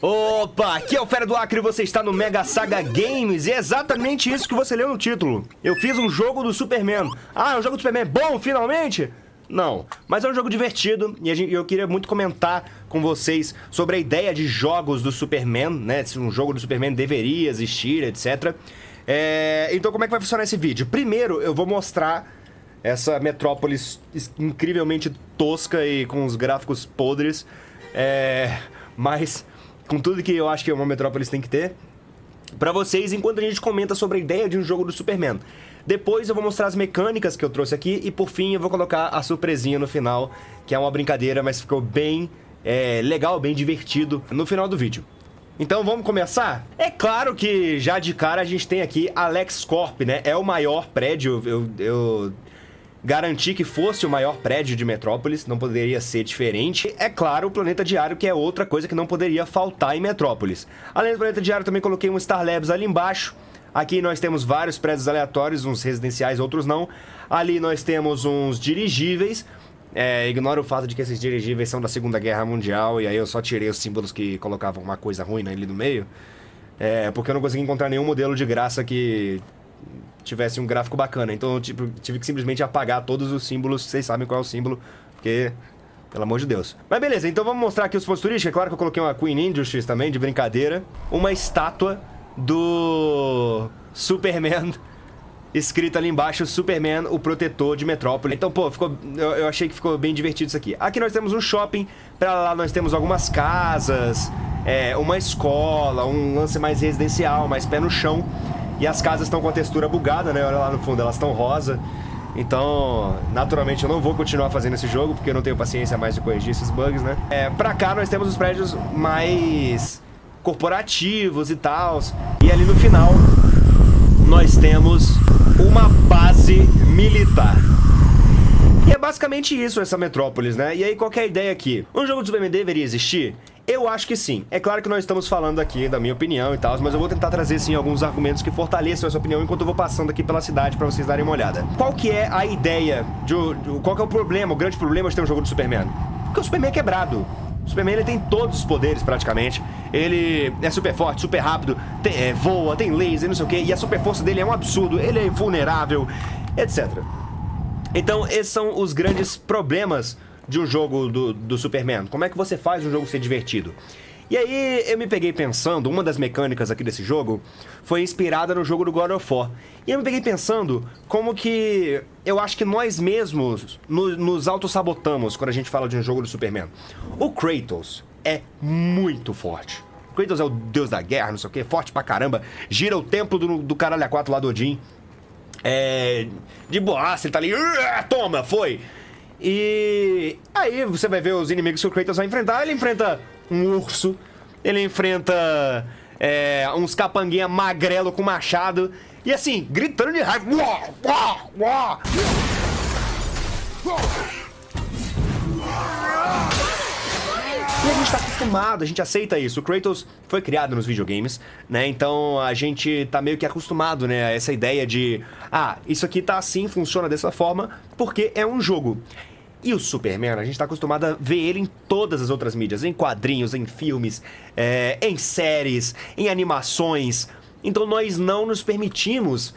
Opa, aqui é o Fera do Acre e você está no Mega Saga Games e é exatamente isso que você leu no título. Eu fiz um jogo do Superman. Ah, é um jogo do Superman bom, finalmente? Não, mas é um jogo divertido e eu queria muito comentar com vocês sobre a ideia de jogos do Superman, né? Se um jogo do Superman deveria existir, etc. Então como é que vai funcionar esse vídeo? Primeiro eu vou mostrar essa metrópolis incrivelmente tosca e com os gráficos podres, mas com tudo que eu acho que uma metrópolis tem que ter, pra vocês, enquanto a gente comenta sobre a ideia de um jogo do Superman. Depois eu vou mostrar as mecânicas que eu trouxe aqui e por fim eu vou colocar a surpresinha no final, que é uma brincadeira, mas ficou bem legal, bem divertido no final do vídeo. Então vamos começar? É claro que já de cara a gente tem aqui a LexCorp, né? É o maior prédio, eu garanti que fosse o maior prédio de Metrópolis, não poderia ser diferente. É claro, o Planeta Diário, que é outra coisa que não poderia faltar em Metrópolis. Além do Planeta Diário, também coloquei um Star Labs ali embaixo. Aqui nós temos vários prédios aleatórios, uns residenciais, outros não. Ali nós temos uns dirigíveis. Ignora o fato de que esses dirigíveis são da Segunda Guerra Mundial, e aí eu só tirei os símbolos que colocavam uma coisa ruim ali no meio. Porque eu não consegui encontrar nenhum modelo de graça que tivesse um gráfico bacana, então eu tive que simplesmente apagar todos os símbolos. Vocês sabem qual é o símbolo, porque, pelo amor de Deus. Mas beleza, então vamos mostrar aqui os pontos turísticos. É claro que eu coloquei uma Queen Industries também, de brincadeira. Uma estátua do Superman, escrito ali embaixo, Superman, o protetor de Metrópole. Então, pô, eu achei que ficou bem divertido isso aqui. Aqui nós temos um shopping, pra lá nós temos algumas casas, uma escola, um lance mais residencial, mais pé no chão. E as casas estão com a textura bugada, né? Olha lá no fundo, elas estão rosa. Então, naturalmente, eu não vou continuar fazendo esse jogo, porque eu não tenho paciência mais de corrigir esses bugs, né? Pra cá, nós temos os prédios mais corporativos e tal. E ali no final, nós temos uma base militar. E é basicamente isso, essa metrópolis, né? E aí, qual que é a ideia aqui? Um jogo do Superman deveria existir? Eu acho que sim. É claro que nós estamos falando aqui da minha opinião e tal, mas eu vou tentar trazer, sim, alguns argumentos que fortaleçam essa opinião enquanto eu vou passando aqui pela cidade pra vocês darem uma olhada. Qual que é a ideia qual que é o problema, o grande problema de ter um jogo do Superman? Porque o Superman é quebrado. O Superman, ele tem todos os poderes, praticamente. Ele é super forte, super rápido, voa, tem laser, não sei o quê, e a super força dele é um absurdo, ele é invulnerável, etc. Então, esses são os grandes problemas de um jogo do Superman. Como é que você faz um jogo ser divertido? E aí eu me peguei pensando, uma das mecânicas aqui desse jogo foi inspirada no jogo do God of War. E eu me peguei pensando como que eu acho que nós mesmos nos autossabotamos quando a gente fala de um jogo do Superman. O Kratos é muito forte. O Kratos é o deus da guerra, não sei o que, forte pra caramba. Gira o templo do caralho a 4 lá do Odin. De boaça, ele tá ali, toma, foi! E aí você vai ver os inimigos que o Kratos vai enfrentar. Ele enfrenta um urso, ele enfrenta uns capanguinha magrelo com machado, e assim, gritando de raiva. E a gente tá acostumado, a gente aceita isso. O Kratos foi criado nos videogames, né? Então a gente tá meio que acostumado, né, a essa ideia de isso aqui tá assim, funciona dessa forma, porque é um jogo. E o Superman, a gente tá acostumado a ver ele em todas as outras mídias, em quadrinhos, em filmes, em séries, em animações. Então nós não nos permitimos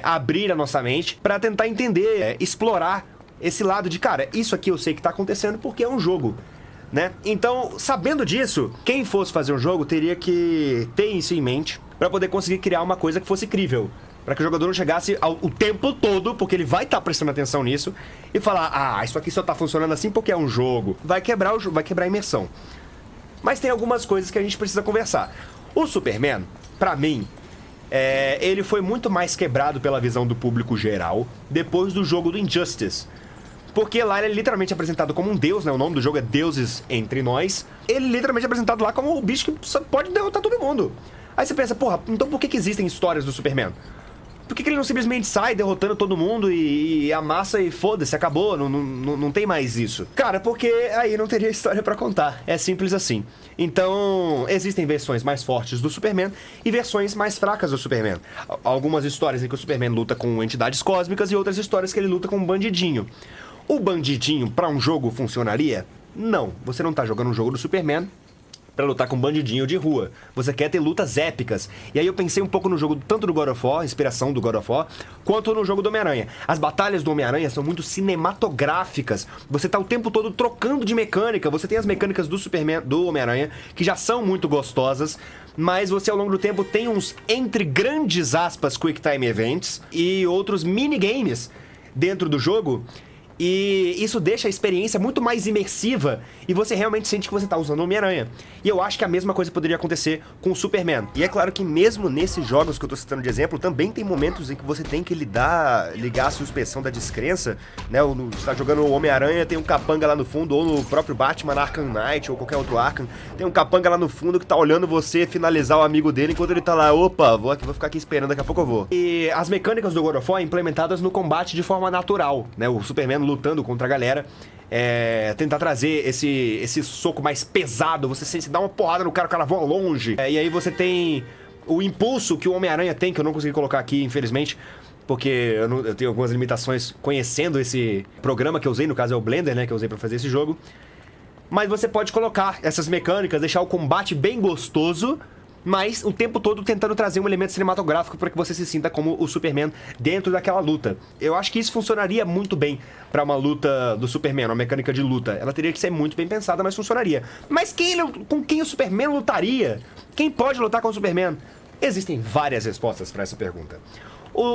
abrir a nossa mente pra tentar entender, explorar esse lado de, cara, isso aqui eu sei que tá acontecendo porque é um jogo, né? Então, sabendo disso, quem fosse fazer um jogo teria que ter isso em mente pra poder conseguir criar uma coisa que fosse crível. Pra que o jogador não chegasse o tempo todo, porque ele vai estar prestando atenção nisso, e falar, isso aqui só tá funcionando assim porque é um jogo. Vai quebrar a imersão. Mas tem algumas coisas que a gente precisa conversar. O Superman, pra mim, ele foi muito mais quebrado pela visão do público geral depois do jogo do Injustice. Porque lá ele é literalmente apresentado como um deus, né? O nome do jogo é Deuses Entre Nós. Ele é literalmente apresentado lá como o bicho que só pode derrotar todo mundo. Aí você pensa, porra, então por que existem histórias do Superman? Por que ele não simplesmente sai derrotando todo mundo e amassa e foda-se, acabou, não tem mais isso? Cara, porque aí não teria história pra contar, é simples assim. Então, existem versões mais fortes do Superman e versões mais fracas do Superman. Algumas histórias em que o Superman luta com entidades cósmicas e outras histórias que ele luta com um bandidinho. O bandidinho pra um jogo funcionaria? Não, você não tá jogando um jogo do Superman pra lutar com bandidinho de rua. Você quer ter lutas épicas. E aí eu pensei um pouco no jogo, tanto do God of War, inspiração do God of War, quanto no jogo do Homem-Aranha. As batalhas do Homem-Aranha são muito cinematográficas. Você tá o tempo todo trocando de mecânica. Você tem as mecânicas do Superman, do Homem-Aranha, que já são muito gostosas, mas você ao longo do tempo tem uns, entre grandes aspas, Quick Time Events e outros minigames dentro do jogo. E isso deixa a experiência muito mais imersiva e você realmente sente que você tá usando o Homem-Aranha. E eu acho que a mesma coisa poderia acontecer com o Superman. E é claro que mesmo nesses jogos que eu tô citando de exemplo, também tem momentos em que você tem que ligar a suspensão da descrença, né? Você tá jogando o Homem-Aranha, tem um capanga lá no fundo, ou no próprio Batman Arkham Knight, ou qualquer outro Arkham, tem um capanga lá no fundo que tá olhando você finalizar o amigo dele, enquanto ele tá lá, opa, vou ficar aqui esperando, daqui a pouco eu vou. E as mecânicas do God of War implementadas no combate de forma natural, né? O Superman lutando contra a galera, tentar trazer esse soco mais pesado, você dá uma porrada no cara, o cara voa longe, e aí você tem o impulso que o Homem-Aranha tem, que eu não consegui colocar aqui, infelizmente, porque eu tenho algumas limitações conhecendo esse programa que eu usei, no caso é o Blender, né, que eu usei pra fazer esse jogo, mas você pode colocar essas mecânicas, deixar o combate bem gostoso, mas o tempo todo tentando trazer um elemento cinematográfico para que você se sinta como o Superman dentro daquela luta. Eu acho que isso funcionaria muito bem para uma luta do Superman, uma mecânica de luta. Ela teria que ser muito bem pensada, mas funcionaria. Mas com quem o Superman lutaria? Quem pode lutar com o Superman? Existem várias respostas para essa pergunta.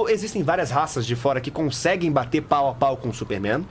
Existem várias raças de fora que conseguem bater pau a pau com o Superman.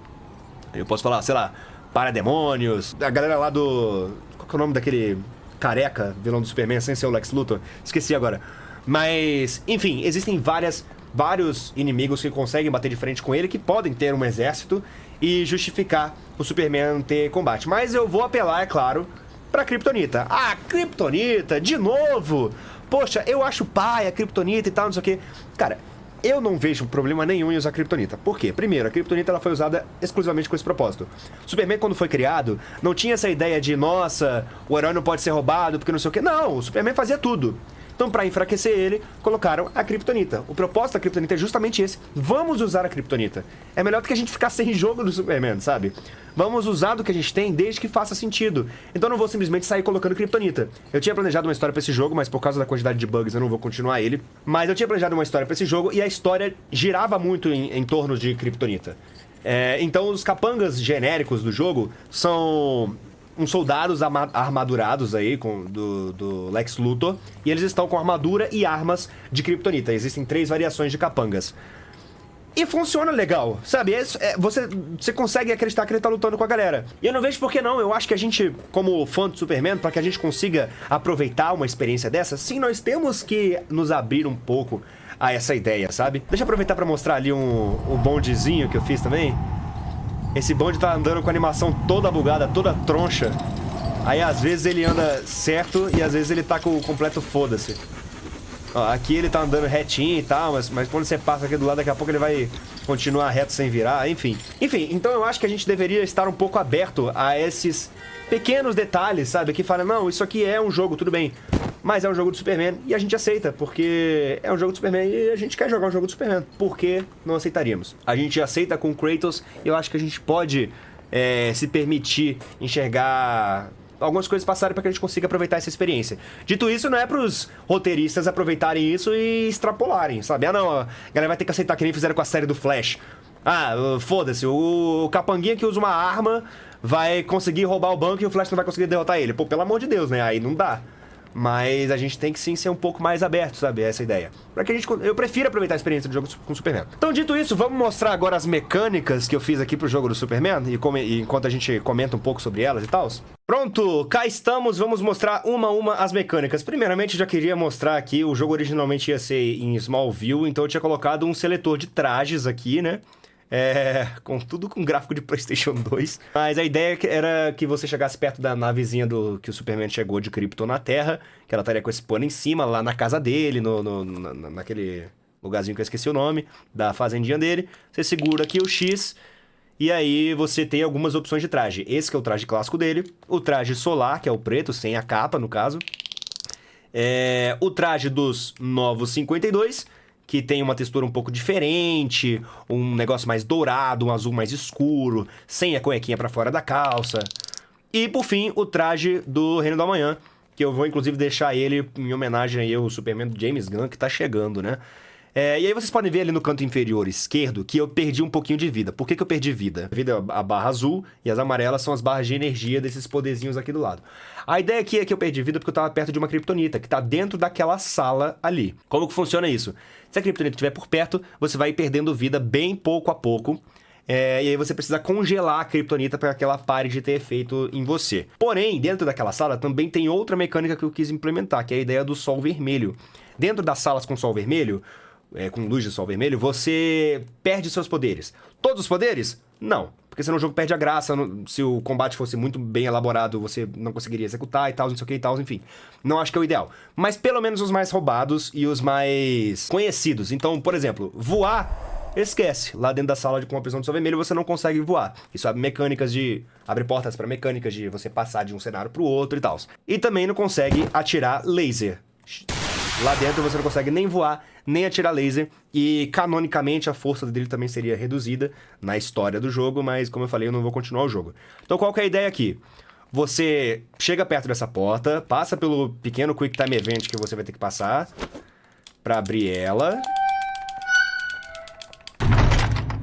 Eu posso falar, sei lá, parademônios, a galera lá do... Qual que é o nome daquele... careca, vilão do Superman, sem ser o Lex Luthor, esqueci agora. Mas, enfim, existem vários inimigos que conseguem bater de frente com ele, que podem ter um exército e justificar o Superman ter combate. Mas eu vou apelar, é claro, pra Kryptonita. Ah, Kryptonita, de novo! Poxa, eu acho pai a Kryptonita e tal, não sei o quê. Cara, eu não vejo problema nenhum em usar Kryptonita. Por quê? Primeiro, a Kryptonita ela foi usada exclusivamente com esse propósito. O Superman, quando foi criado, não tinha essa ideia de, nossa, o herói não pode ser roubado porque não sei o quê. Não, o Superman fazia tudo. Então, pra enfraquecer ele, colocaram a Kryptonita. O propósito da Kryptonita é justamente esse. Vamos usar a Kryptonita. É melhor do que a gente ficar sem jogo do Superman, sabe? Vamos usar do que a gente tem desde que faça sentido. Então eu não vou simplesmente sair colocando Kryptonita. Eu tinha planejado uma história pra esse jogo, mas por causa da quantidade de bugs eu não vou continuar ele. Mas eu tinha planejado uma história pra esse jogo e a história girava muito em torno de Kryptonita. Então os capangas genéricos do jogo são... uns soldados armadurados aí do Lex Luthor, e eles estão com armadura e armas de Kryptonita. Existem 3 variações de capangas. E funciona legal, sabe? Você consegue acreditar que ele tá lutando com a galera. E eu não vejo por que não. Eu acho que a gente, como fã do Superman, pra que a gente consiga aproveitar uma experiência dessa, sim, nós temos que nos abrir um pouco a essa ideia, sabe? Deixa eu aproveitar pra mostrar ali um bondezinho que eu fiz também. Esse bonde tá andando com a animação toda bugada, toda troncha. Aí às vezes ele anda certo e às vezes ele tá com o completo foda-se. Ó, aqui ele tá andando retinho e tal, mas quando você passa aqui do lado, daqui a pouco ele vai continuar reto sem virar, enfim. Enfim, então eu acho que a gente deveria estar um pouco aberto a esses pequenos detalhes, sabe? Que fala, não, isso aqui é um jogo, tudo bem. Mas é um jogo do Superman e a gente aceita, porque é um jogo do Superman e a gente quer jogar um jogo do Superman. Por que não aceitaríamos? A gente aceita com o Kratos e eu acho que a gente pode se permitir enxergar algumas coisas passarem para que a gente consiga aproveitar essa experiência. Dito isso, não é pros roteiristas aproveitarem isso e extrapolarem, sabe? Ah, não, a galera vai ter que aceitar que nem fizeram com a série do Flash. Ah, foda-se, o capanguinha que usa uma arma vai conseguir roubar o banco e o Flash não vai conseguir derrotar ele. Pô, pelo amor de Deus, né? Aí não dá. Mas a gente tem que sim ser um pouco mais aberto, sabe? Essa ideia. Pra que eu prefiro aproveitar a experiência do jogo com o Superman. Então, dito isso, vamos mostrar agora as mecânicas que eu fiz aqui pro jogo do Superman. E enquanto a gente comenta um pouco sobre elas e tal. Pronto, cá estamos. Vamos mostrar uma a uma as mecânicas. Primeiramente, eu já queria mostrar aqui. O jogo originalmente ia ser em Smallville. Então eu tinha colocado um seletor de trajes aqui, né? Tudo com gráfico de PlayStation 2. Mas a ideia era que você chegasse perto da navezinha que o Superman chegou de Krypton na Terra, que ela estaria com esse pano em cima, lá na casa dele, naquele lugarzinho que eu esqueci o nome, da fazendinha dele. Você segura aqui o X, e aí você tem algumas opções de traje. Esse que é o traje clássico dele, o traje solar, que é o preto, sem a capa, no caso. O traje dos Novos 52... que tem uma textura um pouco diferente, um negócio mais dourado, um azul mais escuro, sem a cuequinha pra fora da calça. E, por fim, o traje do Reino do Amanhã, que eu vou inclusive deixar ele em homenagem aí ao Superman do James Gunn, que tá chegando, né? E aí vocês podem ver ali no canto inferior esquerdo que eu perdi um pouquinho de vida. Por que que eu perdi vida? A vida é a barra azul e as amarelas são as barras de energia desses poderzinhos aqui do lado. A ideia aqui é que eu perdi vida porque eu tava perto de uma kryptonita, que tá dentro daquela sala ali. Como que funciona isso? Se a kryptonita estiver por perto, você vai perdendo vida bem pouco a pouco. E aí você precisa congelar a kryptonita para que ela pare de ter efeito em você. Porém, dentro daquela sala também tem outra mecânica que eu quis implementar, que é a ideia do sol vermelho. Dentro das salas com sol vermelho, com luz de sol vermelho, você perde seus poderes. Todos os poderes? Não. Porque senão o jogo perde a graça. Se o combate fosse muito bem elaborado, você não conseguiria executar e tal, não sei o que e tal, enfim. Não acho que é o ideal. Mas pelo menos os mais roubados e os mais conhecidos. Então, por exemplo, voar, esquece. Lá dentro da sala com a prisão de sol vermelho você não consegue voar. Isso abre portas para mecânicas de você passar de um cenário pro outro e tal. E também não consegue atirar laser. Lá dentro você não consegue nem voar, nem atirar laser, e canonicamente a força dele também seria reduzida na história do jogo, mas como eu falei, eu não vou continuar o jogo. Então qual que é a ideia aqui? Você chega perto dessa porta, passa pelo pequeno Quick Time Event que você vai ter que passar pra abrir ela.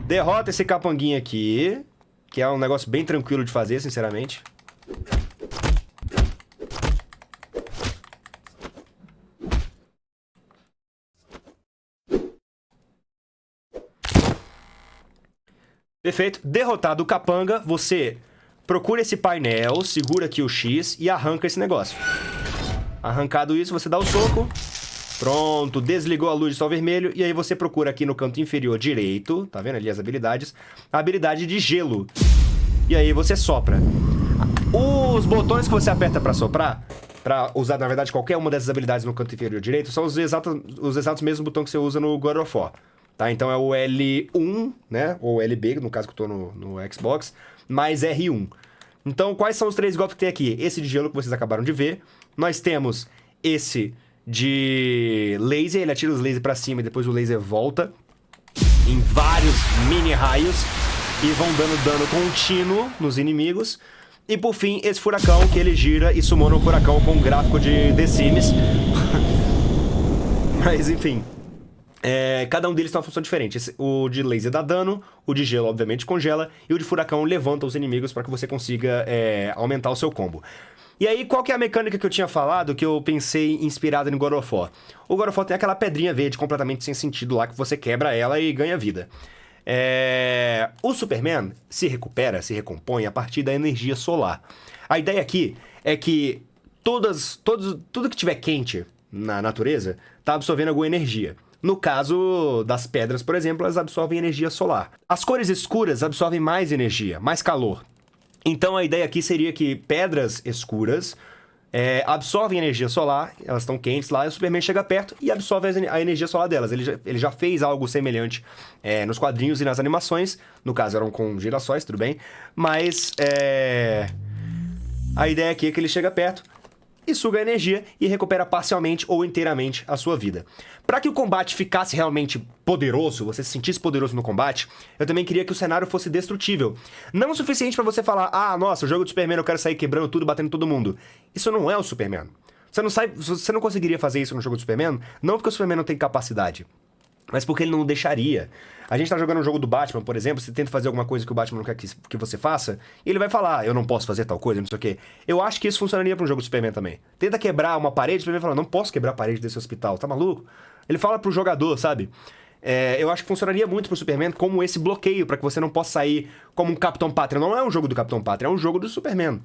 Derrota esse capanguinho aqui, que é um negócio bem tranquilo de fazer, sinceramente. Perfeito. Derrotado o capanga, você procura esse painel, segura aqui o X e arranca esse negócio. Arrancado isso, você dá o soco. Pronto, desligou a luz de sol vermelho. E aí você procura aqui no canto inferior direito, tá vendo ali as habilidades? A habilidade de gelo. E aí você sopra. Os botões que você aperta pra soprar, pra usar, na verdade, qualquer uma dessas habilidades no canto inferior direito, são os exatos mesmos botões que você usa no God of War. Tá, então é o L1, né? Ou LB, no caso que eu tô no Xbox, mais R1. Então, quais são os 3 golpes que tem aqui? Esse de gelo que vocês acabaram de ver. Nós temos esse de laser, ele atira os lasers pra cima e depois o laser volta em vários mini raios e vão dando dano contínuo nos inimigos. E por fim, esse furacão que ele gira e sumona um furacão com um gráfico de The Sims. Mas enfim... cada um deles tem uma função diferente. O de laser dá dano, o de gelo obviamente congela, e o de furacão levanta os inimigos para que você consiga aumentar o seu combo. E aí, qual que é a mecânica que eu tinha falado, que eu pensei inspirada no God of War? O God of War tem aquela pedrinha verde completamente sem sentido lá, que você quebra ela e ganha vida. O Superman se recupera, se recompõe a partir da energia solar. A ideia aqui é que tudo que tiver quente na natureza tá absorvendo alguma energia. No caso das pedras, por exemplo, elas absorvem energia solar. As cores escuras absorvem mais energia, mais calor. Então a ideia aqui seria que pedras escuras absorvem energia solar, elas estão quentes lá, e o Superman chega perto e absorve a energia solar delas. Ele já fez algo semelhante nos quadrinhos e nas animações. No caso eram com girassóis, tudo bem. Mas a ideia aqui é que ele chega perto e suga a energia e recupera parcialmente ou inteiramente a sua vida. Para que o combate ficasse realmente poderoso, você se sentisse poderoso no combate, eu também queria que o cenário fosse destrutível. Não o suficiente para você falar, ah, nossa, o jogo do Superman eu quero sair quebrando tudo, batendo todo mundo. Isso não é o Superman. Você não conseguiria fazer isso no jogo do Superman, não porque o Superman não tem capacidade, mas porque ele não deixaria. A gente tá jogando um jogo do Batman, por exemplo, você tenta fazer alguma coisa que o Batman não quer que você faça, e ele vai falar, eu não posso fazer tal coisa, não sei o quê. Eu acho que isso funcionaria pra um jogo do Superman também. Tenta quebrar uma parede, o Superman fala, não posso quebrar a parede desse hospital, tá maluco? Ele fala pro jogador, sabe? Eu acho que funcionaria muito pro Superman como esse bloqueio, pra que você não possa sair como um Capitão Pátria. Não é um jogo do Capitão Pátria, é um jogo do Superman.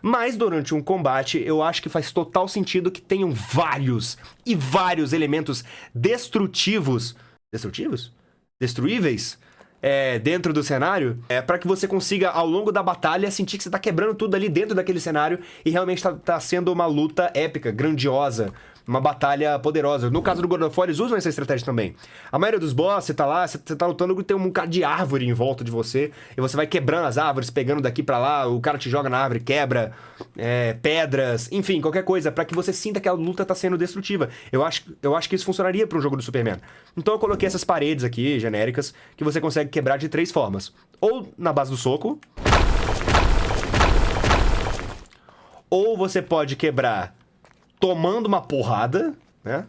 Mas durante um combate, eu acho que faz total sentido que tenham vários e vários elementos destrutivos. Destrutivos? Destruíveis? Dentro do cenário, para que você consiga, ao longo da batalha, sentir que você tá quebrando tudo ali dentro daquele cenário e realmente tá sendo uma luta épica, grandiosa, uma batalha poderosa. No caso do God of War, eles usam essa estratégia também. A maioria dos boss, você tá lá, você tá lutando e tem um bocado de árvore em volta de você, e você vai quebrando as árvores, pegando daqui pra lá, o cara te joga na árvore, quebra pedras, enfim, qualquer coisa, pra que você sinta que a luta tá sendo destrutiva. Eu acho que isso funcionaria pra um jogo do Superman. Então eu coloquei essas paredes aqui, genéricas, que você consegue quebrar de 3 formas. Ou na base do soco, ou você pode quebrar tomando uma porrada, né?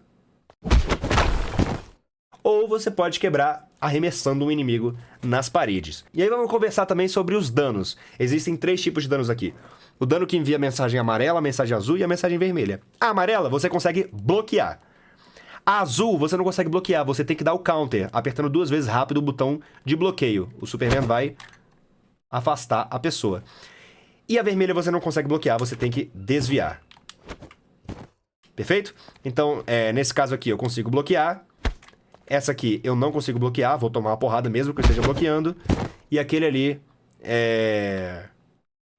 Ou você pode quebrar arremessando um inimigo nas paredes. E aí vamos conversar também sobre os danos. Existem 3 tipos de danos aqui. O dano que envia a mensagem amarela, a mensagem azul e a mensagem vermelha. A amarela você consegue bloquear. A azul você não consegue bloquear, você tem que dar o counter, apertando 2 vezes rápido o botão de bloqueio. O Superman vai afastar a pessoa. E a vermelha você não consegue bloquear, você tem que desviar. Perfeito? Então, nesse caso aqui eu consigo bloquear. Essa aqui eu não consigo bloquear, vou tomar uma porrada mesmo que eu esteja bloqueando. E aquele ali,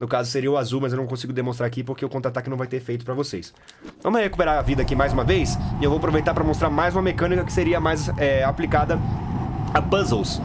no caso seria o azul, mas eu não consigo demonstrar aqui porque o contra-ataque não vai ter efeito pra vocês. Vamos recuperar a vida aqui mais uma vez. E eu vou aproveitar pra mostrar mais uma mecânica que seria mais aplicada a puzzles,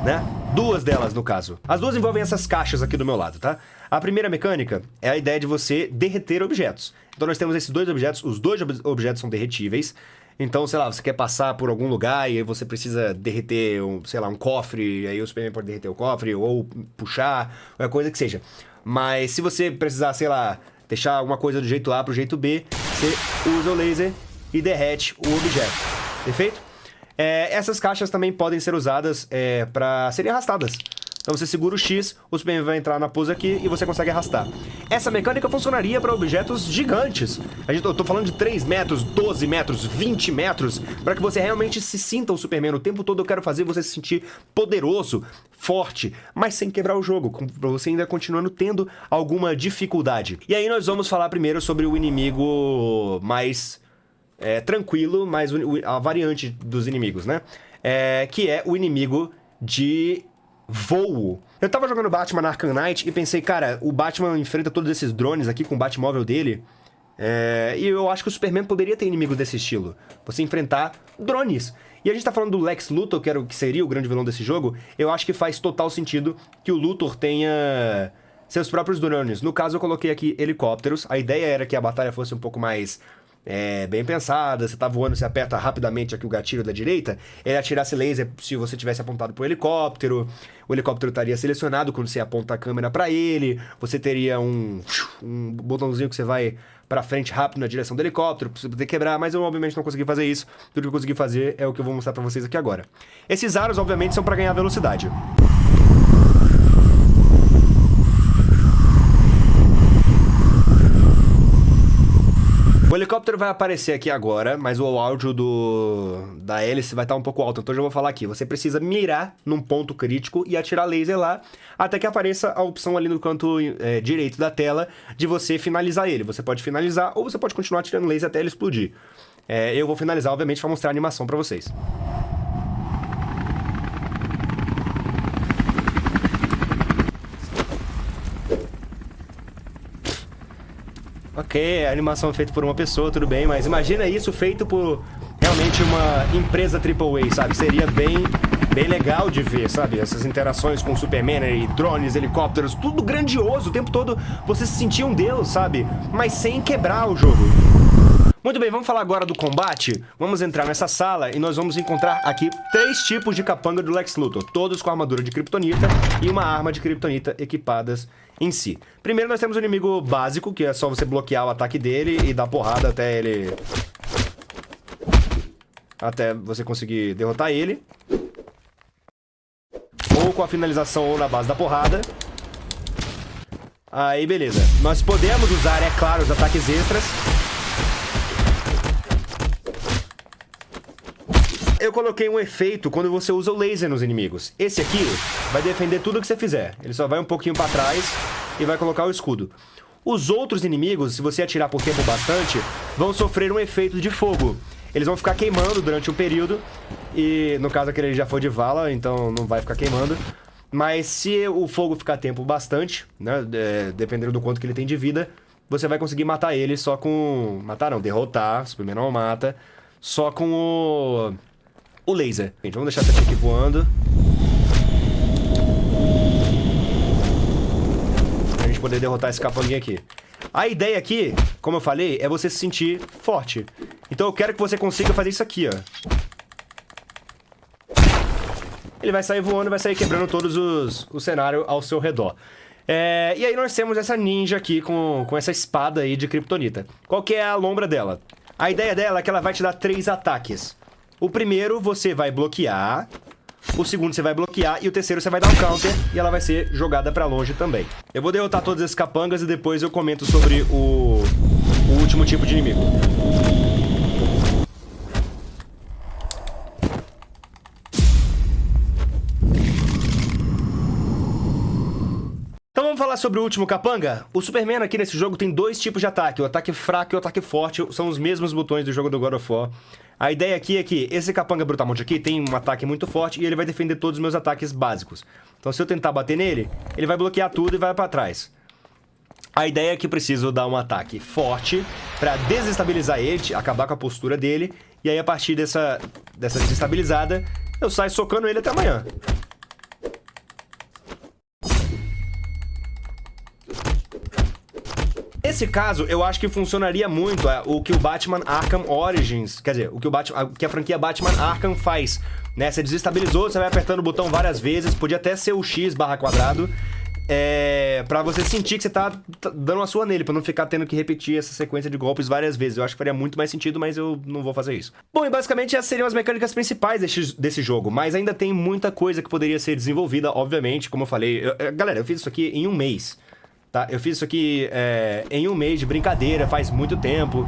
né? 2 delas, no caso. As 2 envolvem essas caixas aqui do meu lado, tá? A primeira mecânica é a ideia de você derreter objetos. Então nós temos esses 2 objetos, os 2 objetos são derretíveis. Então, sei lá, você quer passar por algum lugar e aí você precisa derreter, sei lá, um cofre, e aí o Superman pode derreter o cofre, ou puxar, qualquer coisa que seja. Mas se você precisar, sei lá, deixar alguma coisa do jeito A pro jeito B, você usa o laser e derrete o objeto. Perfeito? Essas caixas também podem ser usadas para serem arrastadas. Então você segura o X, o Superman vai entrar na pose aqui e você consegue arrastar. Essa mecânica funcionaria para objetos gigantes. Eu tô falando de 3 metros, 12 metros, 20 metros, para que você realmente se sinta o Superman. O tempo todo eu quero fazer você se sentir poderoso, forte, mas sem quebrar o jogo, pra você ainda continuando tendo alguma dificuldade. E aí nós vamos falar primeiro sobre o inimigo mais tranquilo, mais a variante dos inimigos, né? Que é o inimigo de voo. Eu tava jogando Batman na Arkham Knight e pensei, cara, o Batman enfrenta todos esses drones aqui com o Batmóvel dele. E eu acho que o Superman poderia ter inimigos desse estilo. Você enfrentar drones. E a gente tá falando do Lex Luthor, que seria o grande vilão desse jogo. Eu acho que faz total sentido que o Luthor tenha seus próprios drones. No caso, eu coloquei aqui helicópteros. A ideia era que a batalha fosse um pouco mais bem pensada. Você tá voando, você aperta rapidamente aqui o gatilho da direita, ele atirasse laser se você tivesse apontado pro helicóptero. O helicóptero estaria selecionado quando você aponta a câmera pra ele. Você teria um botãozinho que você vai pra frente rápido na direção do helicóptero, pra você poder quebrar, mas eu obviamente não consegui fazer isso. Tudo que eu consegui fazer é o que eu vou mostrar pra vocês aqui agora. Esses aros, obviamente, são pra ganhar velocidade. O helicóptero vai aparecer aqui agora, mas o áudio da hélice vai estar um pouco alto, então eu já vou falar aqui. Você precisa mirar num ponto crítico e atirar laser lá, até que apareça a opção ali no canto direito da tela de você finalizar ele. Você pode finalizar ou você pode continuar atirando laser até ele explodir. Eu vou finalizar, obviamente, para mostrar a animação para vocês. Ok, a animação é feita por uma pessoa, tudo bem, mas imagina isso feito por realmente uma empresa AAA, sabe? Seria bem legal de ver, sabe? Essas interações com o Superman e drones, helicópteros, tudo grandioso, o tempo todo você se sentia um deus, sabe? Mas sem quebrar o jogo. Muito bem, vamos falar agora do combate. Vamos entrar nessa sala e nós vamos encontrar aqui 3 tipos de capanga do Lex Luthor, todos com armadura de kryptonita e uma arma de kryptonita equipadas em si. Primeiro nós temos o inimigo básico, que é só você bloquear o ataque dele e dar porrada até você conseguir derrotar ele. Ou com a finalização ou na base da porrada. Aí beleza. Nós podemos usar, é claro, os ataques extras. Eu coloquei um efeito quando você usa o laser nos inimigos. Esse aqui vai defender tudo que você fizer. Ele só vai um pouquinho pra trás e vai colocar o escudo. Os outros inimigos, se você atirar por tempo bastante, vão sofrer um efeito de fogo. Eles vão ficar queimando durante um período. E no caso aquele já foi de vala, então não vai ficar queimando. Mas se o fogo ficar tempo bastante, né, dependendo do quanto que ele tem de vida, você vai conseguir matar ele só com... Matar não, derrotar. Superman não mata. Só com o laser. Gente, vamos deixar essa aqui voando. Pra gente poder derrotar esse capanguinho aqui. A ideia aqui, como eu falei, é você se sentir forte. Então eu quero que você consiga fazer isso aqui, ó. Ele vai sair voando e vai sair quebrando todos o cenário ao seu redor. E aí nós temos essa ninja aqui com essa espada aí de kryptonita. Qual que é a lombra dela? A ideia dela é que ela vai te dar 3 ataques. O primeiro você vai bloquear, o segundo você vai bloquear e o terceiro você vai dar um counter e ela vai ser jogada pra longe também. Eu vou derrotar todos esses capangas e depois eu comento sobre o último tipo de inimigo. Então vamos falar sobre o último capanga? O Superman aqui nesse jogo tem 2 tipos de ataque, o ataque fraco e o ataque forte, são os mesmos botões do jogo do God of War. A ideia aqui é que esse capanga brutamonte aqui tem um ataque muito forte e ele vai defender todos os meus ataques básicos. Então se eu tentar bater nele, ele vai bloquear tudo e vai pra trás. A ideia é que eu preciso dar um ataque forte pra desestabilizar ele, acabar com a postura dele, e aí a partir dessa desestabilizada, eu saio socando ele até amanhã. Nesse caso, eu acho que funcionaria muito o que o Batman Arkham Origins, quer dizer, o que a franquia Batman Arkham faz, né? Você desestabilizou, você vai apertando o botão várias vezes, podia até ser o X/quadrado, pra você sentir que você tá dando uma sua nele, pra não ficar tendo que repetir essa sequência de golpes várias vezes. Eu acho que faria muito mais sentido, mas eu não vou fazer isso. Bom, e basicamente essas seriam as mecânicas principais desse jogo, mas ainda tem muita coisa que poderia ser desenvolvida, obviamente, como eu falei. Galera, eu fiz isso aqui em um mês. Tá? Eu fiz isso aqui em um mês de brincadeira, faz muito tempo.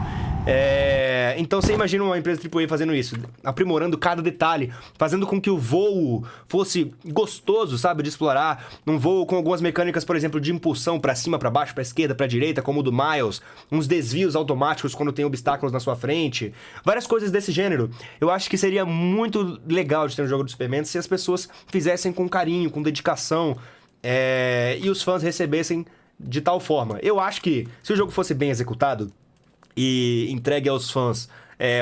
Então você imagina uma empresa AAA fazendo isso, aprimorando cada detalhe, fazendo com que o voo fosse gostoso, sabe, de explorar. Um voo com algumas mecânicas, por exemplo, de impulsão pra cima, pra baixo, pra esquerda, pra direita, como o do Miles. Uns desvios automáticos quando tem obstáculos na sua frente. Várias coisas desse gênero. Eu acho que seria muito legal de ter um jogo do Superman se as pessoas fizessem com carinho, com dedicação, e os fãs recebessem de tal forma. Eu acho que se o jogo fosse bem executado e entregue aos fãs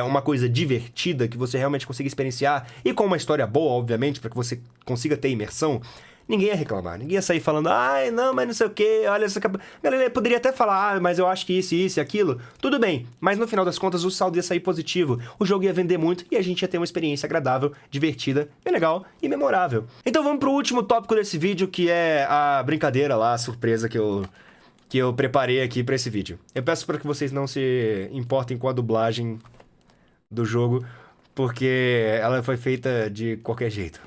uma coisa divertida que você realmente consiga experienciar e com uma história boa, obviamente, para que você consiga ter imersão, ninguém ia reclamar. Ninguém ia sair falando, ai, não, mas não sei o que, olha essa... Galera, poderia até falar, mas eu acho que isso e aquilo. Tudo bem, mas no final das contas o saldo ia sair positivo. O jogo ia vender muito e a gente ia ter uma experiência agradável, divertida, bem legal e memorável. Então vamos pro último tópico desse vídeo, que é a brincadeira lá, a surpresa que eu preparei aqui pra esse vídeo. Eu peço para que vocês não se importem com a dublagem do jogo, porque ela foi feita de qualquer jeito.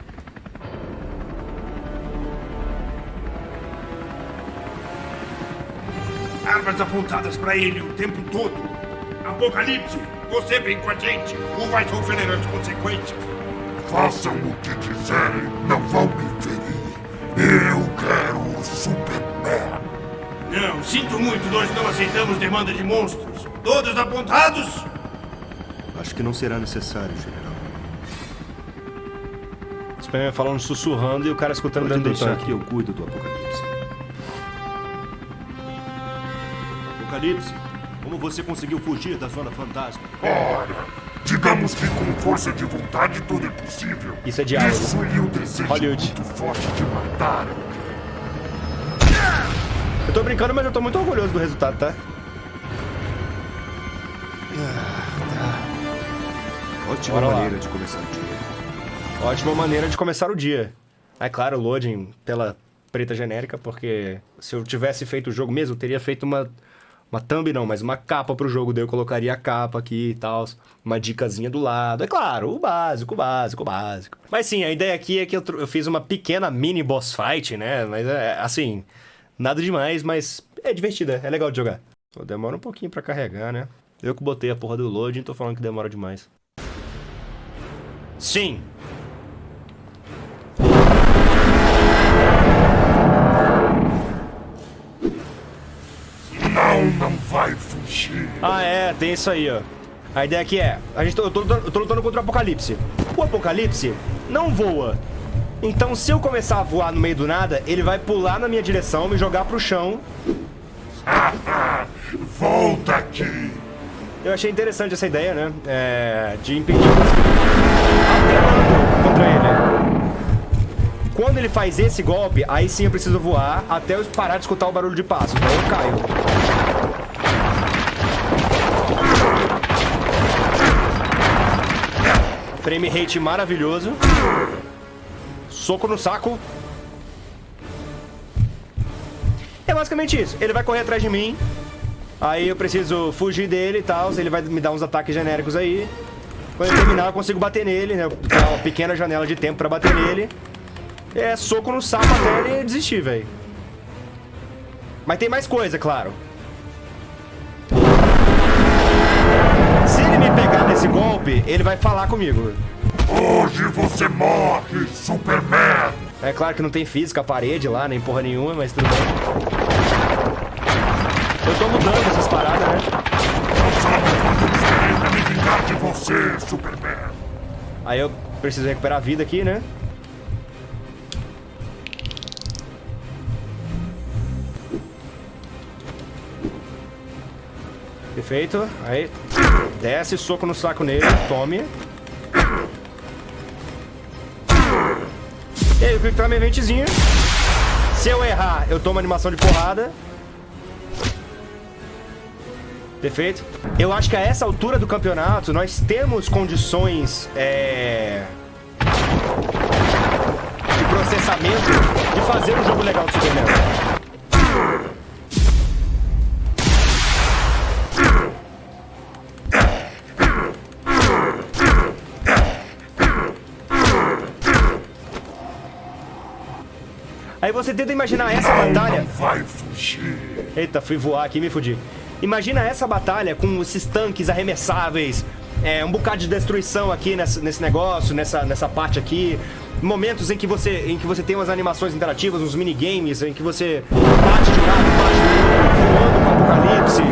Armas apontadas pra ele o tempo todo. Apocalipse, você vem com a gente ou vai sofrer as consequências? Façam o que quiserem, não vão me ferir. Eu quero o Superman. Não, sinto muito, nós não aceitamos demanda de monstros. Todos apontados? Acho que não será necessário, general. O Superman falando sussurrando e o cara escutando dentro do tanque. Que eu cuido do Apocalipse. Apocalipse, como você conseguiu fugir da Zona Fantasma? Ora, digamos que com força de vontade tudo é possível. Isso é diálogo. Isso e o desejo Hollywood. muito forte de matar. Eu tô brincando, mas eu tô muito orgulhoso do resultado, tá? Ótima Bora lá. maneira de começar o dia. Ótima maneira de começar o dia. É claro, loading pela preta genérica, porque se eu tivesse feito o jogo mesmo, eu teria feito uma thumb não, mas uma capa pro jogo, daí eu colocaria a capa aqui e tal, uma dicasinha do lado. É claro, o básico. Mas sim, a ideia aqui é que eu fiz uma pequena mini boss fight, né? Mas assim, nada demais, mas é divertida, é legal de jogar. Demora um pouquinho pra carregar, né? Eu que botei a porra do loading, tô falando que demora demais. Sim! Não vai fugir. Ah, tem isso aí, ó. A ideia aqui é... eu tô lutando contra o Apocalipse. O Apocalipse não voa. Então, se eu começar a voar no meio do nada, ele vai pular na minha direção, me jogar pro chão. Volta aqui. Eu achei interessante essa ideia, né? De impedir apelando contra ele. Quando ele faz esse golpe, aí sim eu preciso voar até eu parar de escutar o barulho de passo. Então eu caio. Frame rate maravilhoso. Soco no saco. É basicamente isso. Ele vai correr atrás de mim. Aí eu preciso fugir dele e tal. Ele vai me dar uns ataques genéricos aí. Quando ele terminar, eu consigo bater nele, né? Tem uma pequena janela de tempo pra bater nele. É soco no saco até ele desistir, velho. Mas tem mais coisa, claro. Se ele me pegar nesse golpe, ele vai falar comigo. Hoje você morre, Superman! É claro que não tem física a parede lá, nem porra nenhuma, mas tudo bem. Eu tô mudando essas paradas, né? Não sabe quando eu estarei pra me vingar de você, Superman! Aí eu preciso recuperar a vida aqui, né? Perfeito. Aí, desce, soco no saco nele, tome. E aí, eu clico no eventezinho. Se eu errar, eu tomo animação de porrada. Perfeito. Eu acho que a essa altura do campeonato, nós temos condições de processamento de fazer um jogo legal de Superman. Aí você tenta imaginar essa batalha... Não vai fugir! Eita, fui voar aqui e me fudi. Imagina essa batalha com esses tanques arremessáveis, um bocado de destruição aqui nesse negócio, nessa parte aqui. Momentos em que você tem umas animações interativas, uns minigames, em que você bate de um lado, bate do outro, voando com o Apocalipse,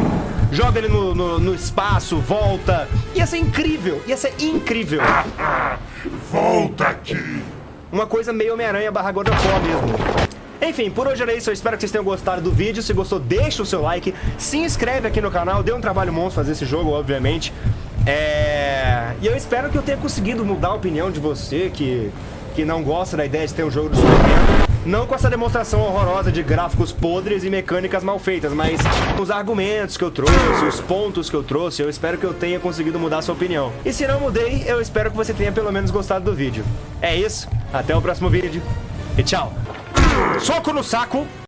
joga ele no espaço, volta. Ia ser incrível, ia ser incrível. Volta aqui! Uma coisa meio Homem-Aranha / God of War mesmo. Enfim, por hoje era isso. Eu espero que vocês tenham gostado do vídeo. Se gostou, deixa o seu like. Se inscreve aqui no canal. Deu um trabalho monstro fazer esse jogo, obviamente. E eu espero que eu tenha conseguido mudar a opinião de você que não gosta da ideia de ter um jogo do Superman. Não com essa demonstração horrorosa de gráficos podres e mecânicas mal feitas, mas os argumentos que eu trouxe, os pontos que eu trouxe, eu espero que eu tenha conseguido mudar a sua opinião. E se não mudei, eu espero que você tenha pelo menos gostado do vídeo. É isso, até o próximo vídeo e tchau! Soco no saco!